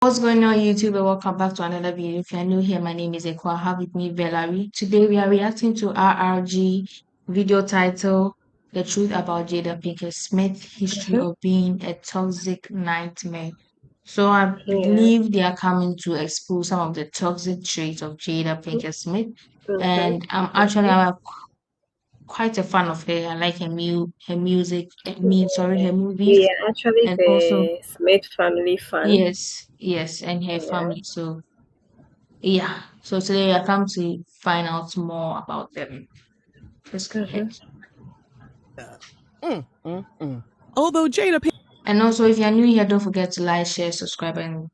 What's going on, YouTube? And welcome back to another video. If you're new here, my name is Ekwa. I have with me Valerie. Today we are reacting to RRG video title The Truth About Jada Pinkett Smith History Mhm. of Being a Toxic Nightmare. So I Yeah. believe they are coming to expose some of the toxic traits of Jada Pinkett Smith. Mhm. And Mhm. I'm quite a fan of her. I like her music, her movies, We are actually and also the Smith family fan. yes, and her Yeah. family. So yeah, so today I come to find out more about them. Let's go ahead. Mhm. Although Jada And also, if you're new here, don't forget to like, share, subscribe, and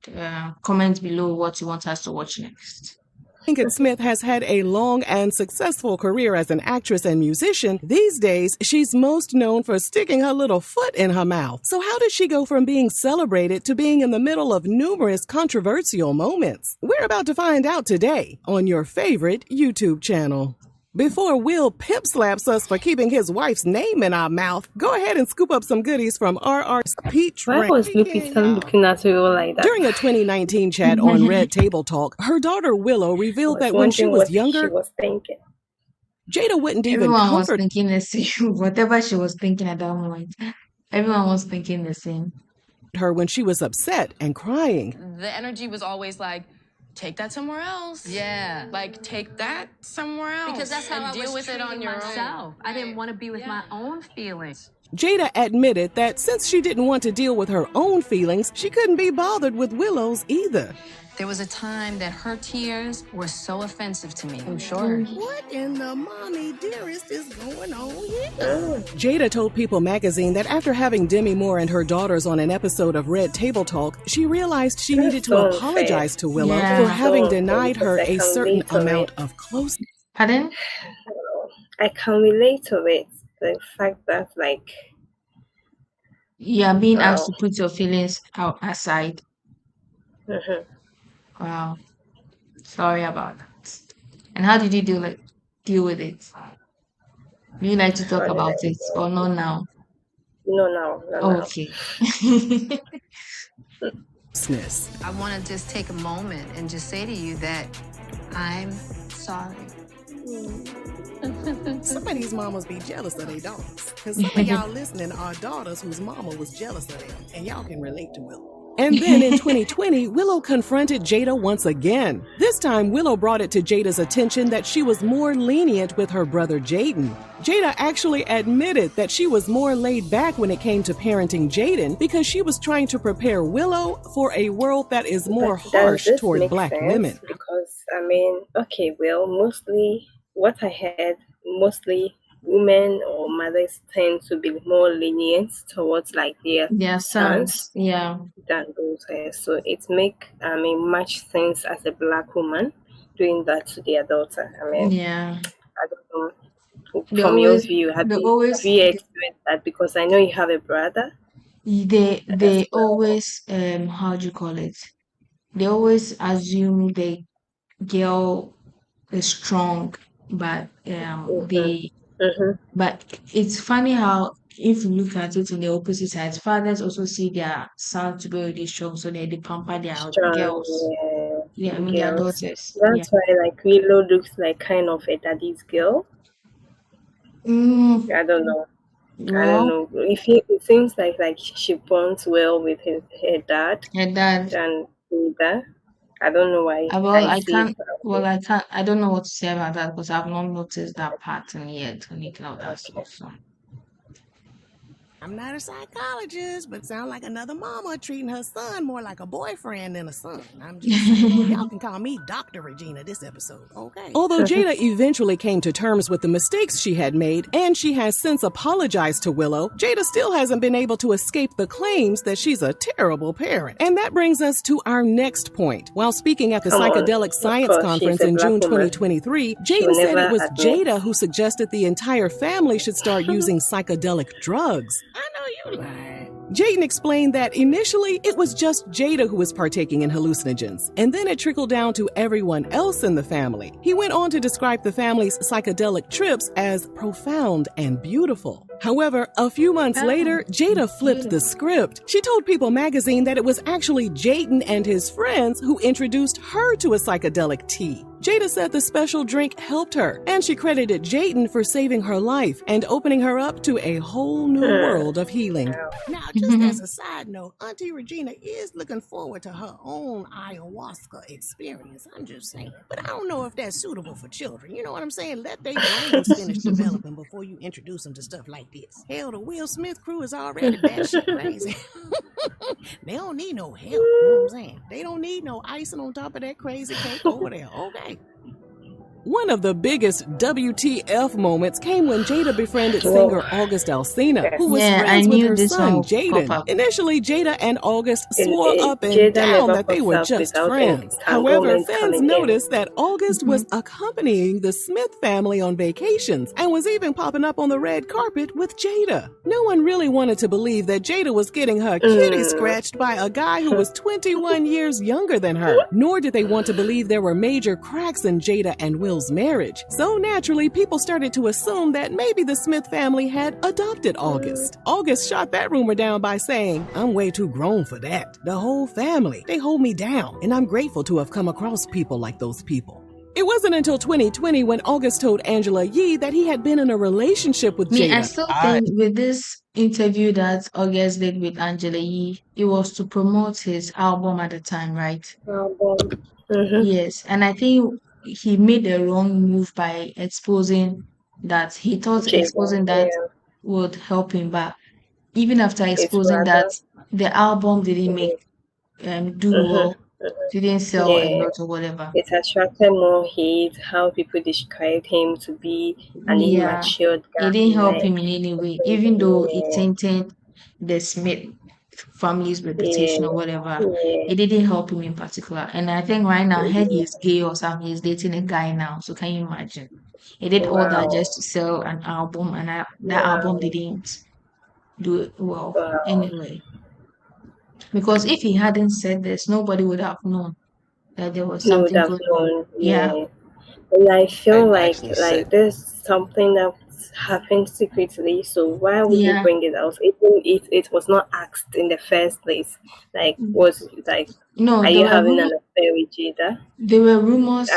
comment below what you want us to watch next. Pinkett Smith has had a long and successful career as an actress and musician, these days she's most known for sticking her little foot in her mouth. So how did she go from being celebrated to being in the middle of numerous controversial moments? We're about to find out today on your favorite YouTube channel. Before Will pimp slaps us for keeping his wife's name in our mouth, go ahead and scoop up some goodies from RR's Peach Why was Lupita looking at you all like that? During a 2019 chat on Red Table Talk, her daughter Willow I revealed was that when she wondering was what she younger, was thinking. Jada wouldn't even Everyone was comfort thinking the same. Whatever she was thinking at that moment, everyone was thinking the same. her when she was upset and crying. The energy was always like, take that somewhere else. Yeah. Like, take that somewhere else. Because that's how and I deal was with it on treating your myself. own. I didn't want to be with my own feelings. Jada admitted that since she didn't want to deal with her own feelings, she couldn't be bothered with Willow's either. There was a time that her tears were so offensive to me. I'm sure. What in the mommy dearest is going on here? Oh. Jada told People magazine that after having Demi Moore and her daughters on an episode of Red Table Talk, she realized she needed to so apologize to Willow Yeah. for having So denied her because I a can certain relate to amount it. of closeness. Pardon? I can relate to it. The fact that, like, You are being asked wow. to put your feelings out aside. Mhm. Wow. Sorry about that. And how did you deal with it? Do you like to talk How did about I it or not now? No, no, no, Oh, no. okay. I want to just take a moment and just say to you that I'm sorry. Some of these mamas be jealous of their daughters. Because some of y'all listening are daughters whose mama was jealous of them. And y'all can relate to Willow. And then in 2020, Willow confronted Jada once again. This time, Willow brought it to Jada's attention that she was more lenient with her brother Jaden. Jada actually admitted that she was more laid back when it came to parenting Jaden because she was trying to prepare Willow for a world that is more Does harsh this toward make Black sense? women. Because, I mean, okay, well, mostly what I heard, mostly women or mothers tend to be more lenient towards like their Their sons sons, yeah. than daughters. So it make, I mean, much sense as a Black woman doing that to their daughter. I mean, Yeah. I don't know. They From your always view, they have always you experienced that? Because I know you have a brother as they well. always how do you call it? They always assume the girl is strong, but Mm-hmm. Mm-hmm. but it's funny how if you look at it in the opposite side, fathers also see their sons to be really strong, so they pamper their Strong, girls. Yeah, I mean their girls. daughters. Yeah. That's why like Willow looks like kind of a daddy's girl. Mm, I don't know. I don't well, know. It seems like she bonds well with her dad her dad. than Jada. I don't know why Well, I see it that way. I can't, I don't know what to say about that because I've not noticed that pattern yet, anything of that Okay. sort. So. I'm not a psychologist, but sound like another mama treating her son more like a boyfriend than a son. I'm just saying. Y'all can call me Dr. Regina this episode, okay? Although Jada eventually came to terms with the mistakes she had made, and she has since apologized to Willow, Jada still hasn't been able to escape the claims that she's a terrible parent. And that brings us to our next point. While speaking at the Come on. Psychedelic Of Science course, Conference she's a in Black June woman. 2023, She'll Jaden said never it was admit. Jada who suggested the entire family should start using psychedelic drugs. I know you lied. Jaden explained that initially it was just Jada who was partaking in hallucinogens, and then it trickled down to everyone else in the family. He went on to describe the family's psychedelic trips as profound and beautiful. However, a few months later, Jada flipped the script. She told People magazine that it was actually Jaden and his friends who introduced her to a psychedelic tea. Jada said the special drink helped her, and she credited Jaden for saving her life and opening her up to a whole new world of healing. Now, just as a side note, Auntie Regina is looking forward to her own ayahuasca experience. I'm just saying. But I don't know if that's suitable for children. You know what I'm saying? Let their brains finish developing before you introduce them to stuff like this. Hell, the Will Smith crew is already batshit crazy. They don't need no help. You know what I'm saying? They don't need no icing on top of that crazy cake over there. Okay. One of the biggest WTF moments came when Jada befriended singer August Alsina, who was friends with her son, Jaden. Initially, Jada and August swore up and down that they were just friends. However, fans noticed that August was accompanying the Smith family on vacations and was even popping up on the red carpet with Jada. No one really wanted to believe that Jada was getting her kitty scratched by a guy who was 21 years younger than her, nor did they want to believe there were major cracks in Jada and Will's marriage. So naturally, people started to assume that maybe the Smith family had adopted August. August shot that rumor down by saying, "I'm way too grown for that. The whole family, they hold me down, and I'm grateful to have come across people like those people." It wasn't until 2020 when August told Angela Yee that he had been in a relationship with Jada. I still think with this interview that August did with Angela Yee, it was to promote his album at the time, right? Yes, and I think he made a wrong move by exposing that. He thought exposing that would help him, but even after exposing that, the album didn't make do well, didn't sell a lot or whatever. It attracted more hate, how people described him to be an immature guy. It didn't help him in any way, even though it tainted the Smith family's reputation or whatever. It didn't help him in particular. And I think right now, I heard he's gay or something. He's dating a guy now. So can you imagine? He did all that just to sell an album, and that album didn't do it well anyway. Because if he hadn't said this, nobody would have known that there was something going on. And I feel like there's something that happened secretly, so why would you bring it out? Even it was not asked in the first place. Like, was it like, are you having an affair with Jada? There were rumors.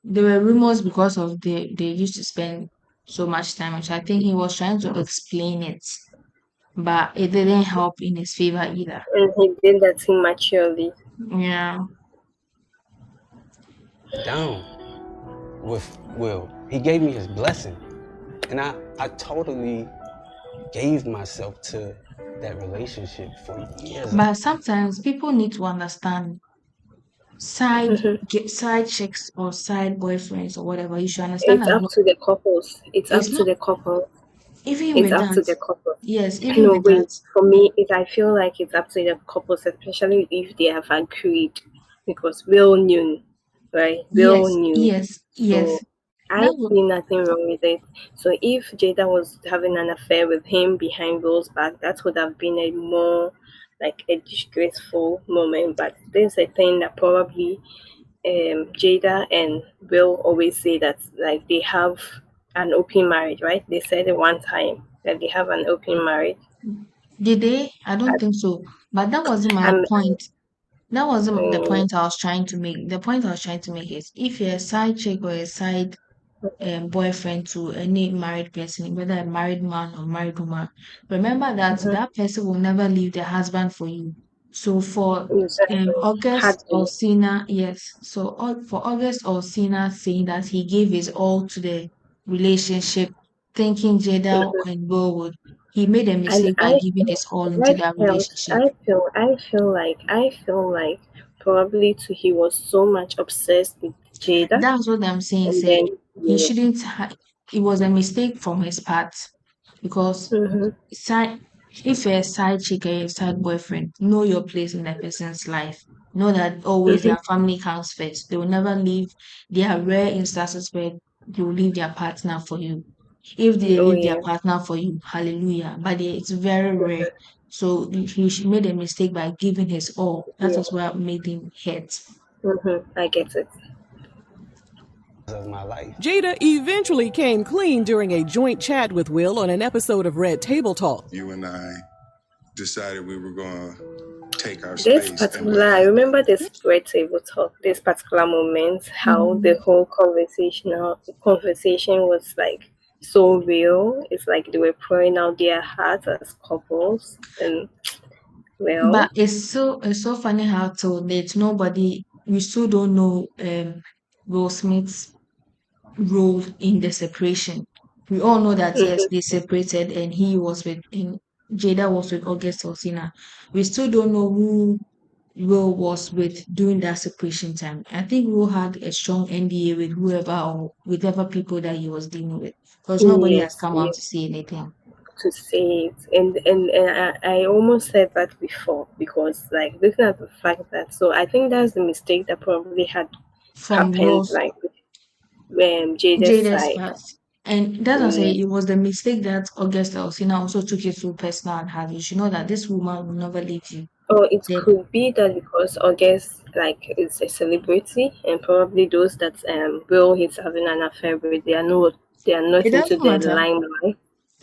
There were rumors because of they used to spend so much time, which I think he was trying to explain it, but it didn't help in his favor either. And he did that immaturely. Yeah. Down with Will. He gave me his blessing. And I totally gave myself to that relationship for years. But sometimes people need to understand side chicks or side boyfriends or whatever. You should understand it's up to the couples. It's up to the couple. Even it's with up that, to the couple. Yes, even with that. For me, I feel like it's up to the couples, especially if they have agreed, because Will knew, right? Will knew. Yes. So I see nothing wrong with it. So if Jada was having an affair with him behind Will's back, that would have been a more like a disgraceful moment. But there's a thing that probably Jada and Will always say that like they have an open marriage, right? They said it one time that they have an open marriage. Did they? I don't think so. But that wasn't my point. That wasn't the point I was trying to make. The point I was trying to make is if you're a side chick or a side boyfriend to any married person, whether a married man or married woman, remember that that person will never leave their husband for you. So for August Alsina, so for August Alsina saying that he gave his all to the relationship, thinking Jada and Will would, he made a mistake by giving his all into that relationship. I feel like probably too he was so much obsessed with Jada. That's what I'm saying. He shouldn't. It was a mistake from his part because if you're a side chick or a side boyfriend, know your place in that person's life. Know that always their family comes first. They will never leave. There are rare instances where they will leave their partner for you. If they leave their partner for you, hallelujah. But it's very rare. So he made a mistake by giving his all. That was what made him hurt. I get it. of my life. Jada eventually came clean during a joint chat with Will on an episode of Red Table Talk. You and I decided we were going to take our This space. particular, I remember this Red Table Talk, this particular moment, how the whole conversation was like so real. It's like they were pouring out their hearts as couples, and well, But it's so funny how till date nobody we still don't know Will Smith's role in the separation. We all know that yes, they separated and Jada was with August Alsina. We still don't know who Will was with during that separation time. I think Will had a strong NDA with whoever or whatever people that he was dealing with. Because nobody has yes, come out yes, to say anything. to say it, and I almost said that before, because like looking at the fact that, so I think that's the mistake that probably had From happened, Will's like Jada's Jada's side. past. And that's what I say Yes. it was the mistake that August Alsina also took it so personal and hard. You should know that this woman will never leave you. Or it Then could be that because August like is a celebrity, and probably those that Will he's having an affair with, they are not it into doesn't the matter. limelight.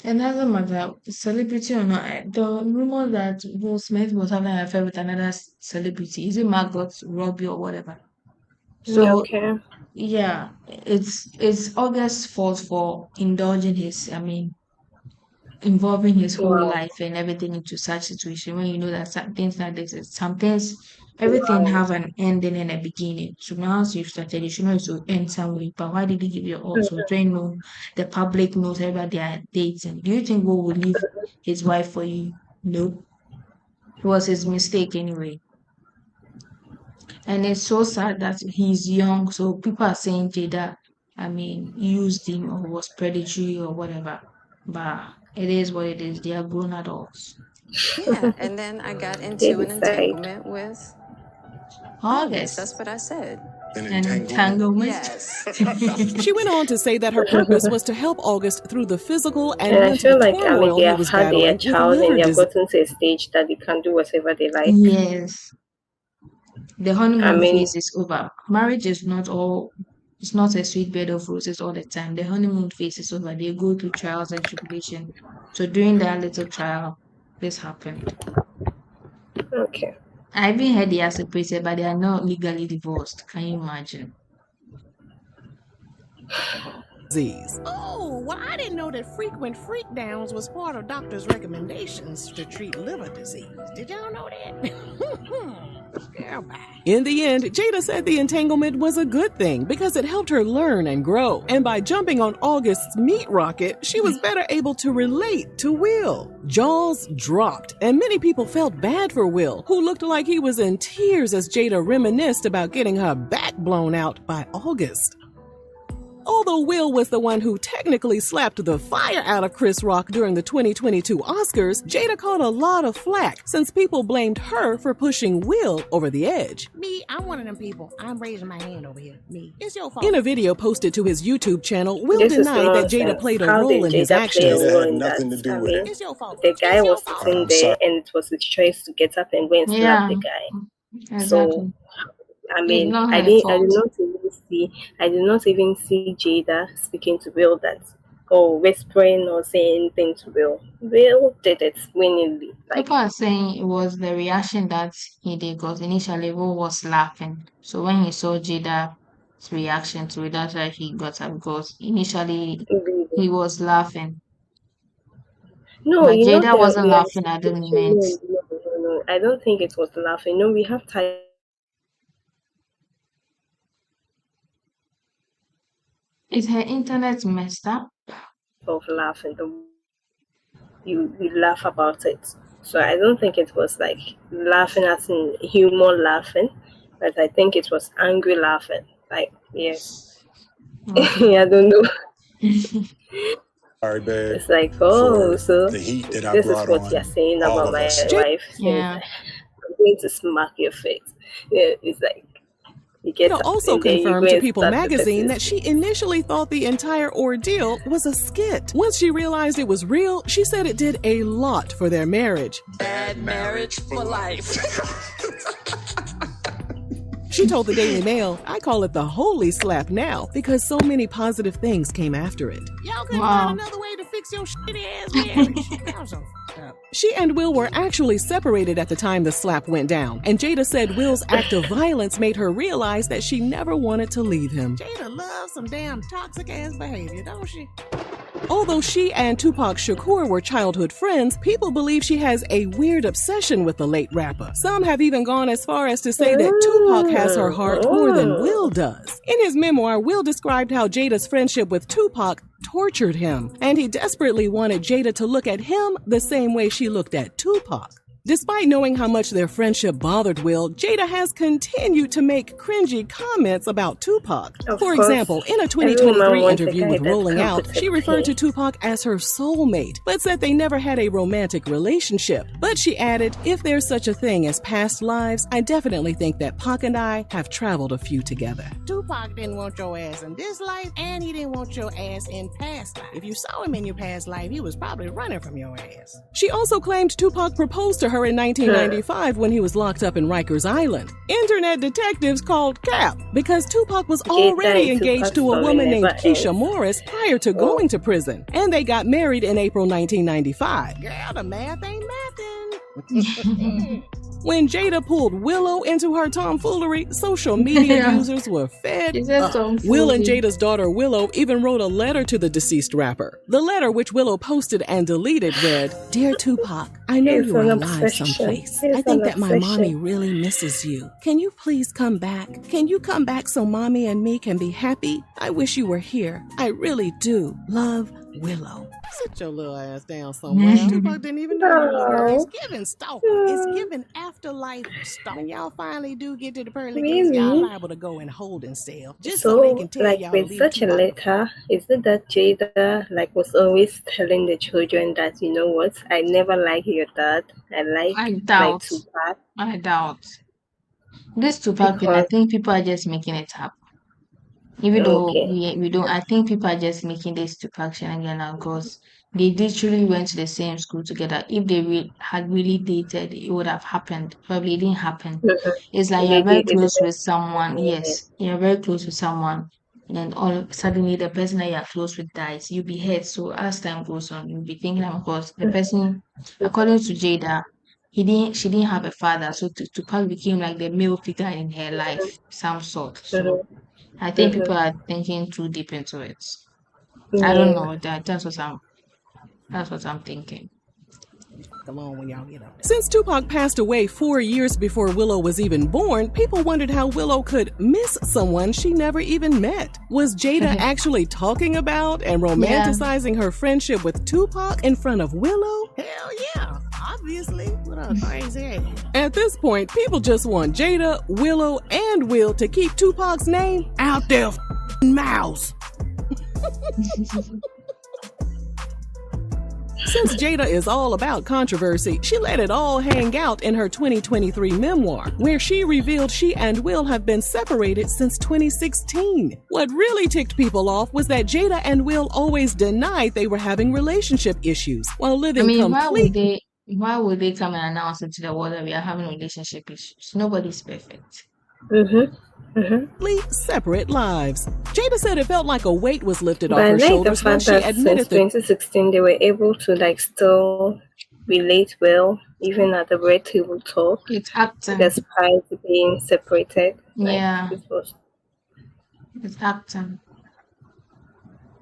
It doesn't matter, celebrity or not. The rumor that Will Smith was having an affair with another celebrity, is it Margot Robbie or whatever? So Okay. yeah, it's August's fault for involving his whole Wow. life and everything into such situation when you know that some things like this some things everything Wow. have an ending and a beginning. So now as you've started, you should know it will end somewhere. But why did he give you all? So do you know the public knows everybody they are dating? Do you think Will will leave his wife for you? No. It was his mistake anyway. And it's so sad that he's young. So people are saying Jada, used him or was predatory or whatever. But it is what it is. They are grown adults. Yeah, and then I got They into an decide. entanglement with August. That's August. what I said. An An entanglement? entanglement. Yes. She went on to say that her purpose was to help August through the physical and And I mental feel like turmoil they he have was had their battling with child and liver they have disease. gotten to a stage that they can do whatever they like. Yes. The I honeymoon mean, phase is over. Marriage is not all it's not a sweet bed of roses all the time. The honeymoon phase is over. They go through trials and tribulation. So during that little trial, this happened. okay. I even heard they are separated, but they are not legally divorced. Can you imagine? Oh, well, I didn't know that frequent freak downs was part of doctors' recommendations to treat liver disease. Did y'all know that? Girl, bye. In the end, Jada said the entanglement was a good thing because it helped her learn and grow. And by jumping on August's meat rocket, she was better able to relate to Will. Jaws dropped, and many people felt bad for Will, who looked like he was in tears as Jada reminisced about getting her back blown out by August. Although Will was the one who technically slapped the fire out of Chris Rock during the 2022 Oscars, Jada caught a lot of flack since people blamed her for pushing Will over the edge. Me, I'm one of them people. I'm raising my hand over here. Me. It's your fault. In a video posted to his YouTube channel, Will This is denied that Jada nonsense. played a How role did in his Jada play a actions. Jada role had in nothing that? to do I with mean, it. It's your fault. the It's guy your was fault. sitting I'm there, sorry. and it was his choice to get up and go and slap Yeah, the guy. exactly. So I It's mean, not I her did fault. not even see Jada speaking to Will that, or whispering or saying anything to Will. Will did it willingly. Like, People are saying it was the reaction that he did because initially Will was laughing. So when he saw Jada's reaction to it, that's why he got up because initially really. he was laughing. No, But you know Jada wasn't there are laughing at the situations. moment. No. I don't think it was laughing. No, we have time Is her internet messed up? of laughing. We laugh about it. So I don't think it was like laughing as in humor laughing, but I think it was angry laughing. Like, yes. Okay. I don't know. Sorry, babe, It's like, oh, for so the heat that I this is brought what on you're saying all about of my us. wife. Yeah. I'm going to smack your face. Yeah, it's like you get Jada up also and then you confirmed go to and People slap the magazine person's that she face. initially thought the entire ordeal was a skit. Once she realized it was real, she said it did a lot for their marriage. Bad marriage for life. She told the Daily Mail, "I call it the holy slap now because so many positive things came after it." Y'all couldn't Wow. find another way to fix your shitty ass marriage. Y'all so fucked up. She and Will were actually separated at the time the slap went down, and Jada said Will's act of violence made her realize that she never wanted to leave him. Jada loves some damn toxic ass behavior, don't she? Although she and Tupac Shakur were childhood friends, people believe she has a weird obsession with the late rapper. Some have even gone as far as to say that Tupac has her heart more than Will does. In his memoir, Will described how Jada's friendship with Tupac tortured him, and he desperately wanted Jada to look at him the same way she looked at Tupac. Despite knowing how much their friendship bothered Will, Jada has continued to make cringy comments about Tupac. Of For course, example, in a everyone 2023 wants a interview guy with that's Rolling Out, competent. she referred to Tupac as her soulmate, but said they never had a romantic relationship. But she added, "If there's such a thing as past lives, I definitely think that Pac and I have traveled a few together." Tupac didn't want your ass in this life, and he didn't want your ass in past life. If you saw him in your past life, he was probably running from your ass. She also claimed Tupac proposed to her in 1995 when he was locked up in Rikers Island. Internet detectives called cap because Tupac was already and engaged Tupac's to a story woman named never Keisha ends. Morris prior to going to prison, and they got married in April 1995. Girl, the math ain't mathin'. When Jada pulled Willow into her tomfoolery, social media Yeah. users were fed She said up. tomfoolery. Will and Jada's daughter Willow even wrote a letter to the deceased rapper. The letter, which Willow posted and deleted, read, "Dear Tupac, I know It's you are an alive obsession. someplace. It's I think an that my obsession. mommy really misses you. Can you please come back? Can you come back so mommy and me can be happy? I wish you were here. I really do. Love, Willow." Sit your little ass down somewhere. Tupac didn't even know you looked at. It's giving stalker. It's giving afterlife stalker. When y'all finally do get to the pearly gates, y'all Really? liable to go in holding cell. Just so they So, can tell like y'all to with leave such a Tupac. letter, is it that Jada was always telling the children that, you know what, I never like your dad, I like I my doubt. Tupac, I doubt. This Tupac thing, I because think people are just making it up. Even though okay, we don't, I think people are just making this Tupac shenanigan now because they literally went to the same school together. If they had really dated, it would have happened. Probably it didn't happen. It's like you're they very did, isn't close it? with someone. Yeah. Yes, you're very close with someone, and all suddenly the person that you're close with dies. You'll be hurt. So as time goes on, you'll be thinking, of course, the person, according to Jada, she didn't have a father, so Tupac became like the male figure in her life, some sort. So Mhm, I think mhm. people are thinking too deep into it. I don't Yeah. know. That's what I'm thinking. Alone when y'all get up there. Since Tupac passed away 4 years before Willow was even born, people wondered how Willow could miss someone she never even met. Was Jada actually talking about and romanticizing her friendship with Tupac in front of Willow? Hell yeah, obviously. What a crazy ass. At this point, people just want Jada, Willow, and Will to keep Tupac's name out their mouths. Since Jada is all about controversy, she let it all hang out in her 2023 memoir, where she revealed she and Will have been separated since 2016. What really ticked people off was that Jada and Will always denied they were having relationship issues while living I mean, complete. why would they come and announce it to the world that we are having relationship issues? Nobody's perfect. Separate lives. Jada said it felt like a weight was lifted off But I her like the shoulders when fact she that since admitted that 2016 they were able to still relate well, even at the red table talk, It's acting. despite being separated. Yeah, This was it's acting.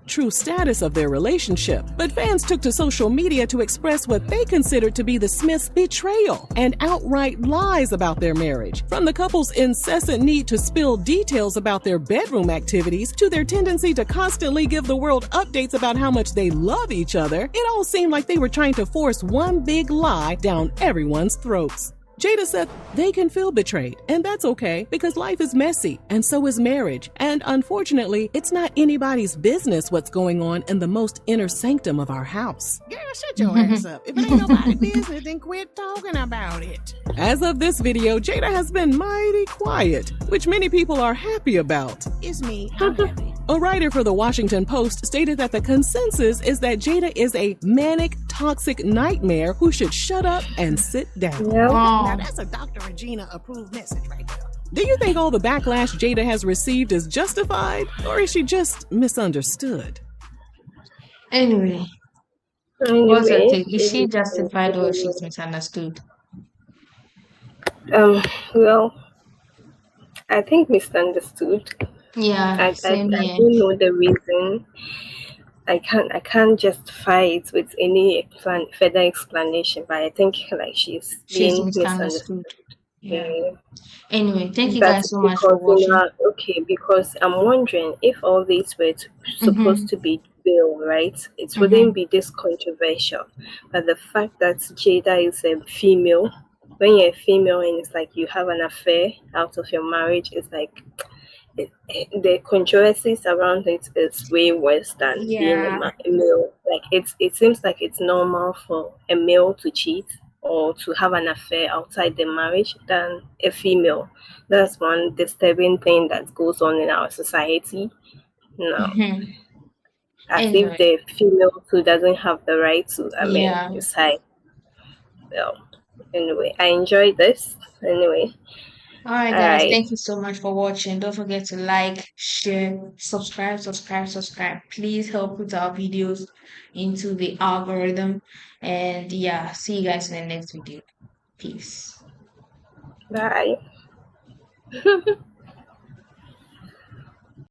true status of their relationship. But fans took to social media to express what they considered to be the Smiths' betrayal and outright lies about their marriage. From the couple's incessant need to spill details about their bedroom activities to their tendency to constantly give the world updates about how much they love each other, it all seemed like they were trying to force one big lie down everyone's throats. Jada said they can feel betrayed, and that's okay because life is messy, and so is marriage. And unfortunately, it's not anybody's business what's going on in the most inner sanctum of our house. Girl, shut your ass up. If it ain't nobody's business, then quit talking about it. As of this video, Jada has been mighty quiet, which many people are happy about. It's me. I'm happy. A writer for the Washington Post stated that the consensus is that Jada is a manic, toxic nightmare who should shut up and sit down. yeah. Now Wow. that's a Dr. Regina approved message right there. Do you think all the backlash Jada has received is justified, or is she just misunderstood? Anyway, what's your Anyway, take? Is she justified or she's misunderstood? um, well, I think misunderstood. Yeah, I same here. don't know the reason. I can't justify it with any further explanation, but I think like she's She's being misunderstood. misunderstood. Yeah. Yeah. Anyway, thank you That's guys so much for because watching. okay, because I'm wondering if all these were Mm-hmm. supposed to be real, right? It wouldn't Mm-hmm. be this controversial. But the fact that Jada is a female, when you're a female and it's like you have an affair out of your marriage, it's like the controversies around it is way worse than being Yeah. a male. Like it seems like it's normal for a male to cheat or to have an affair outside the marriage than a female. That's one disturbing thing that goes on in our society now. Mm-hmm. As if Anyway, the female too doesn't have the right to, I mean, yeah. decide. Well, anyway, I enjoyed this. Anyway, All right, all guys. right. Thank you so much for watching. Don't forget to like, share, subscribe, subscribe, subscribe. Please help put our videos into the algorithm. And yeah, see you guys in the next video. Peace. Bye.